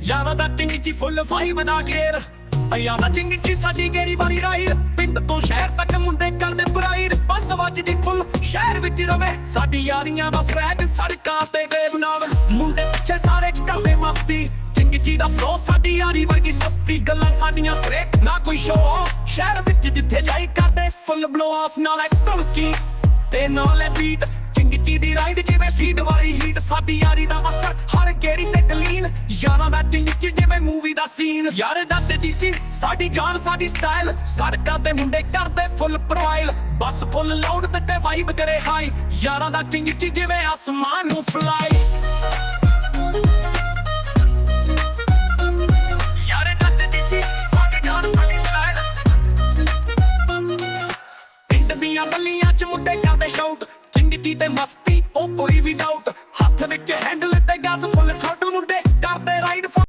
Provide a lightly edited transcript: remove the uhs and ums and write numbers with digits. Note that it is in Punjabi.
ਯਾਰਾਂ ਦਾ ਟਿੰਗੀ ਫੁੱਲ ਵਾਈਬ ਦਾ ਘੇਰ ਅਇਆ ਦਾ ਚਿੰਗੀ ਸਾਡੀ ਗੇਰੀ ਵਾਲੀ ਰਾਈਡ ਪਿੰਡ ਤੋਂ ਸ਼ਹਿਰ ਤੱਕ ਮੁੰਡੇ ਕਰਦੇ ਪ੍ਰਾਈਡ ਬੱਸ ਵੱਜਦੀ ਫੁੱਲ ਸ਼ਹਿਰ ਵਿੱਚ ਰਵੇ ਸਾਡੀ ਯਾਰੀਆਂ ਦਾ ਸਕ੍ਰੈਚ ਸੜਕਾਂ ਤੇ ਗਏ ਬਣਾਵੇ ਮੁੰਡੇ ਪਿੱਛੇ ਸਾਰੇ ਕਰਦੇ ਮਸਤੀ ਚਿੰਗੀ ਦਾ ਫਲੋ ਸਾਡੀ ਯਾਰੀ ਵਰਗੀ ਸਸਤੀ ਗੱਲਾਂ ਸਾਡੀਆਂ ਸਟ੍ਰੇਟ ਨਾ ਕੋਈ ਸ਼ੋਅ ਸ਼ਹਿਰ ਵਿੱਚ ਜਿੱਥੇ ਜਾਈ ਕਰਦੇ ਫੁੱਲ ਬਲੋ ਆਫ ਨਾਲ ਐਕਟਰਕੀ ਤੇ ਨਾਲੇ ਬੀਟ ਚਿੰਗੀ ਦੀ ਰਾਈਡ ਜਿਵੇਂ ਸਟਰੀਟ ਵਾਲੀ ਹੀਟ ਸਾਡੀ ਯਾਰੀ ਦਾ ਅਸਰ ਹਰ ਗੇੜੀ ਤੇ ਕਲੀਨ ਯਾਰਾਂ ਦਾ ਚਿੰਗੀ ਜਿਵੇਂ ਮੂਵੀ ਦਾ ਸੀਨ ਯਾਰ ਦਾ ਤੇ ਜੀ ਸਾਡੀ ਜਾਨ ਸਾਡੀ ਸਟਾਈਲ ਸੜਕਾਂ ਤੇ ਮੁੰਡੇ ਕਰਦੇ ਫੁੱਲ ਪ੍ਰੋਫਾਈਲ ਬਸ ਫੁੱਲ ਲਾਊਡ ਤੇ ਵਾਈਬ ਕਰੇ ਹਾਈ ਯਾਰਾਂ ਦਾ ਚਿੰਗੀ ਜਿਵੇਂ ਆਸਮਾਨ ਨੂੰ ਫਲਾਈ ਯਾਰ ਦਾ ਤੇ ਜੀ ਸਾਡੀ ਜਾਨ ਸਾਡੀ ਸਟਾਈਲ ਪਿੰਡ ਦੀਆਂ ਗਲੀਆਂ ਚ ਮੁੰਡੇ ਕਰਦੇ ਸ਼ਾਊਟ ਚਿੰਗੀ ਤੇ ਮਸਤੀ